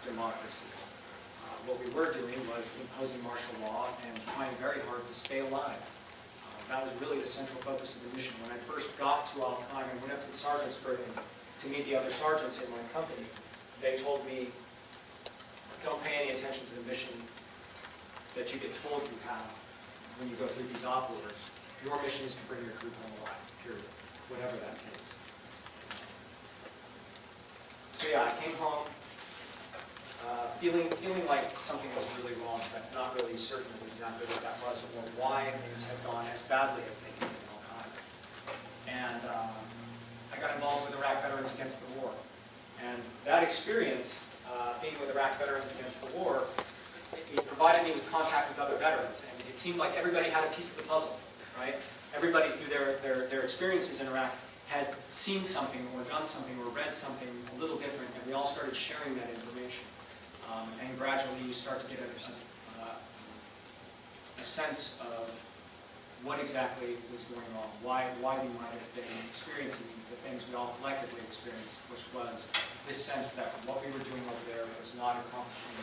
democracy. What we were doing was imposing martial law and trying very hard to stay alive. That was really the central focus of the mission. When I first got to Al-Qaim and went up to the sergeant's berthing to meet the other sergeants in my company, they told me, don't pay any attention to the mission that you get told you have when you go through these op orders. Your mission is to bring your group home alive, period, whatever that takes. So yeah, I came home feeling like something was really wrong, but not really certain of exactly what that was or why things had gone as badly as they did in Al-Qaim. And I got involved with Iraq Veterans Against the War. And that experience, being with Iraq Veterans Against the War, it provided me with contact with other veterans. And it seemed like everybody had a piece of the puzzle, right? Everybody, through their experiences in Iraq, had seen something or done something or read something a little different, and we all started sharing that information. And gradually you start to get a sense of what exactly was going on, why we might have been experiencing the things we all collectively experienced, which was this sense that what we were doing over there was not accomplishing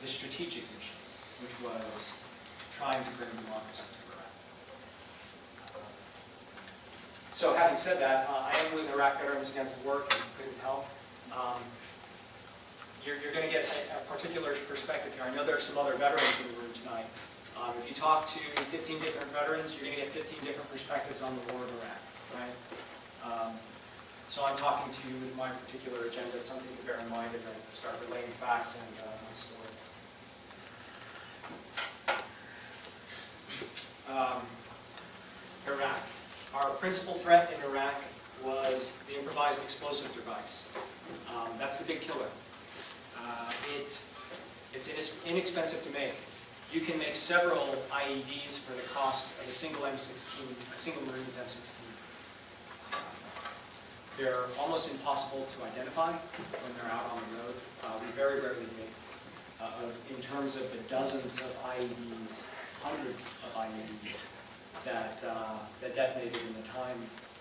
the strategic mission, which was trying to bring democracy to Iraq. So having said that, I am with Iraq Veterans Against the War, if you couldn't tell. You're going to get a particular perspective here. I know there are some other veterans in the room tonight. If you talk to 15 different veterans, you're going to get 15 different perspectives on the war of Iraq, right? So I'm talking to you with my particular agenda, something to bear in mind as I start relaying facts and my story. Iraq. Our principal threat in Iraq was the improvised explosive device. That's the big killer. It's inexpensive to make. You can make several IEDs for the cost of a single M16, a single Marines M16. They're almost impossible to identify when they're out on the road. We very rarely make, in terms of the dozens of IEDs, hundreds of IEDs that detonated in the time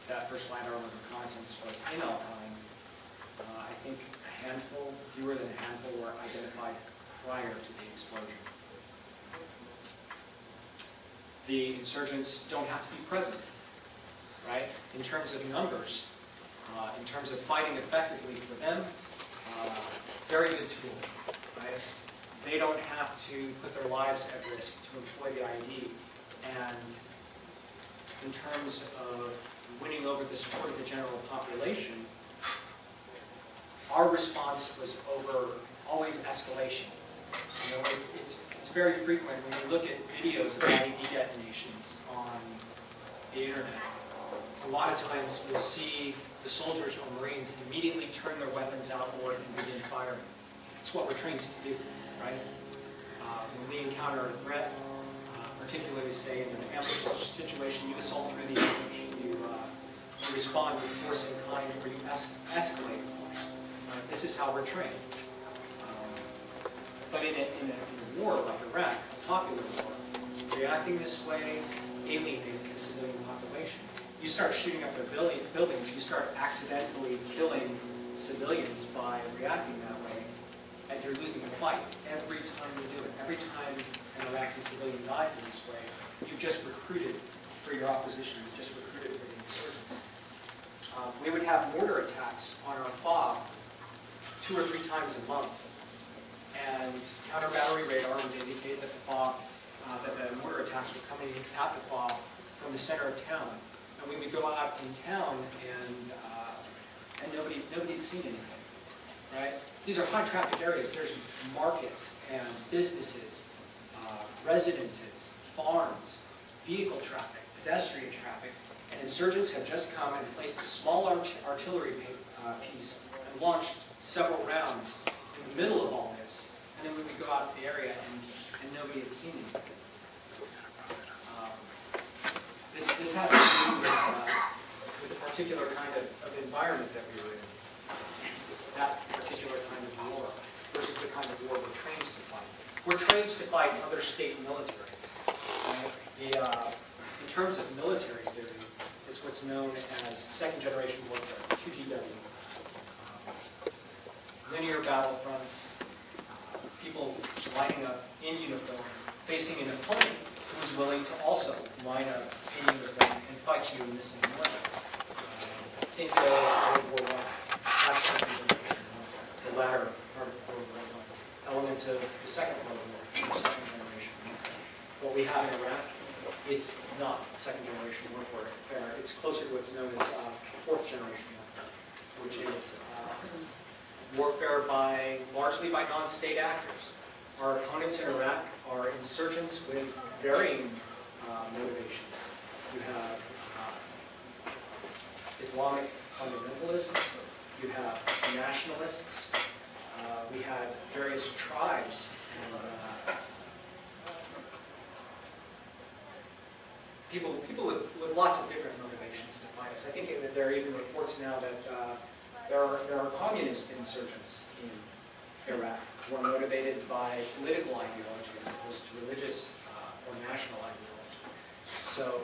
that first land armor reconnaissance was in Al-Qaim. I think a handful, fewer than a handful, were identified prior to the explosion. The insurgents don't have to be present, right? In terms of numbers, in terms of fighting effectively for them, very good tool, right? They don't have to put their lives at risk to employ the IED. And in terms of winning over the support of the general population, our response was always escalation. You know, it's very frequent when you look at videos of IED detonations on the internet. A lot of times you'll see the soldiers or Marines immediately turn their weapons outboard and begin firing. It's what we're trained to do, right? When we encounter a threat, particularly say in an ambush situation, you assault through the ambush. You respond with force and kind, or you escalate force. This is how we're trained. But in a war like Iraq, a popular war, reacting this way alienates the civilian population. You start shooting up their buildings, you start accidentally killing civilians by reacting that way, and you're losing the fight every time you do it. Every time an Iraqi civilian dies in this way, you've just recruited for your opposition, you've just recruited for the insurgents. We would have mortar attacks on our FOB 2 or 3 times a month. And counter-battery radar would indicate that that the mortar attacks were coming at the FOB from the center of town. And we would go out in town and nobody had seen anything, right? These are high-traffic areas. There's markets and businesses, residences, farms, vehicle traffic, pedestrian traffic, and insurgents have just come and placed a small artillery piece and launched several rounds in the middle of all this. And then we would go out to the area and nobody had seen anything. This has to do with the particular kind of environment that we were in. That particular kind of war versus the kind of war we're trained to fight. We're trained to fight other state militaries. Right? In terms of military theory, it's what's known as second-generation warfare, 2GW. linear battlefronts, people lining up in uniform, facing an opponent who's willing to also line up in uniform and fight you in the same way. Think of World War I. That's second generation warfare. The latter part of World War I. Elements of the Second World War, second generation warfare. What we have in Iraq is not second generation warfare. It's closer to what's known as fourth generation warfare, which is warfare largely by non-state actors. Our opponents in Iraq are insurgents with varying motivations. You have Islamic fundamentalists, you have nationalists, we had various tribes, and people with lots of different motivations to fight us. I think there are even reports now that there are communist insurgents in Iraq who are motivated by political ideology as opposed to religious or national ideology. So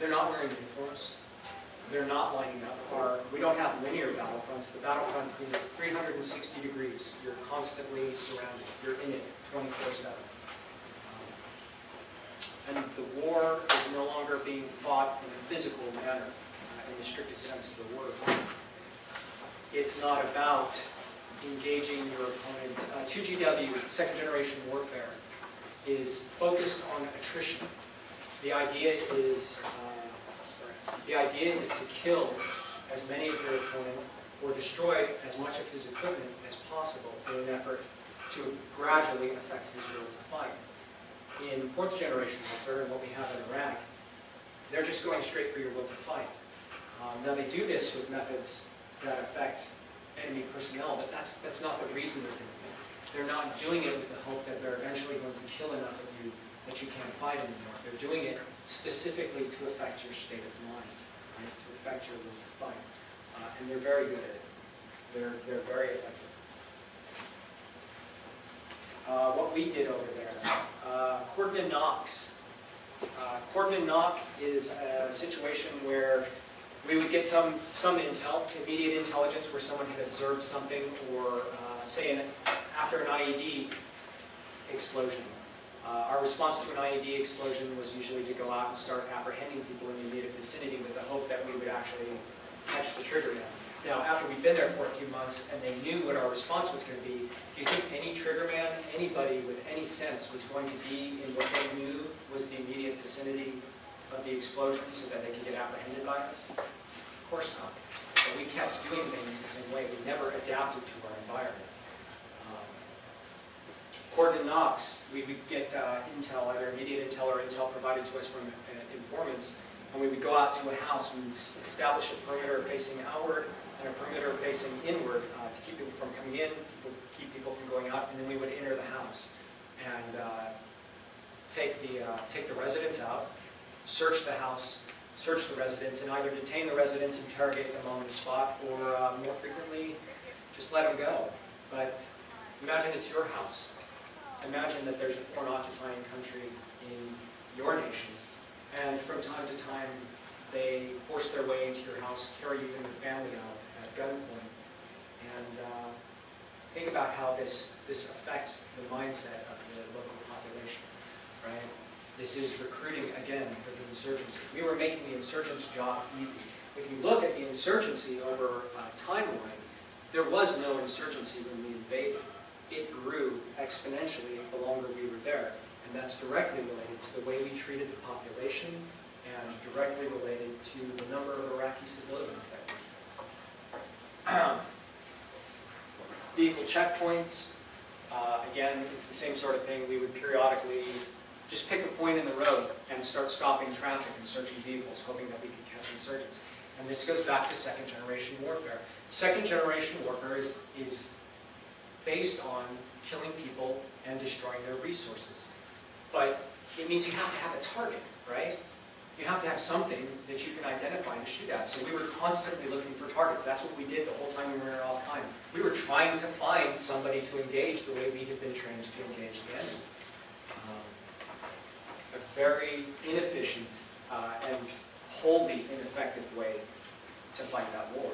they're not wearing uniforms. They're not lining up. We don't have linear battlefronts. The battlefront is 360 degrees. You're constantly surrounded. You're in it 24/7. And the war is no longer being fought in a physical manner, in the strictest sense of the word. It's not about engaging your opponent. 2GW, second generation warfare, is focused on attrition. The idea is to kill as many of your opponent or destroy as much of his equipment as possible in an effort to gradually affect his will to fight. In fourth generation warfare, and what we have in Iraq, they're just going straight for your will to fight. Now they do this with methods that affect enemy personnel, but that's not the reason they're doing it. They're not doing it with the hope that they're eventually going to kill enough of you that you can't fight anymore. They're doing it specifically to affect your state of mind, right? To affect your will to fight. And they're very good at it. They're very effective. What we did over there, Cordon Knox. Cordon Knock is a situation where we would get some intel, immediate intelligence, where someone had observed something, or say after an IED explosion. Our response to an IED explosion was usually to go out and start apprehending people in the immediate vicinity with the hope that we would actually catch the trigger man. Now, after we'd been there for a few months and they knew what our response was going to be, do you think any trigger man, anybody with any sense, was going to be in what they knew was the immediate vicinity of the explosion so that they could get apprehended by us? Of course not. But we kept doing things the same way. We never adapted to our environment. Cordon Knox, we would get intel, either immediate intel or intel provided to us from informants, and we would go out to a house, we would establish a perimeter facing outward and a perimeter facing inward to keep people from coming in, keep people from going out, and then we would enter the house and take the residents out, search the house, search the residents, and either detain the residents, interrogate them on the spot, or more frequently, just let them go. But imagine it's your house. Imagine that there's a foreign occupying country in your nation, and from time to time they force their way into your house, carry you and your family out at gunpoint. And think about how this affects the mindset of the local population, right? This is recruiting, again, for the insurgency. We were making the insurgents' job easy. If you look at the insurgency over a timeline, there was no insurgency when we invaded. It grew exponentially the longer we were there. And that's directly related to the way we treated the population and directly related to the number of Iraqi civilians that we killed. Vehicle checkpoints. Again, it's the same sort of thing. We would periodically just pick a point in the road and start stopping traffic and searching vehicles, hoping that we could catch insurgents. And this goes back to second generation warfare. Second generation warfare is based on killing people and destroying their resources. But it means you have to have a target, right? You have to have something that you can identify and shoot at. So we were constantly looking for targets. That's what we did the whole time we were in Al-Qaeda. We were trying to find somebody to engage the way we had been trained to engage the enemy. A very inefficient and wholly ineffective way to fight that war.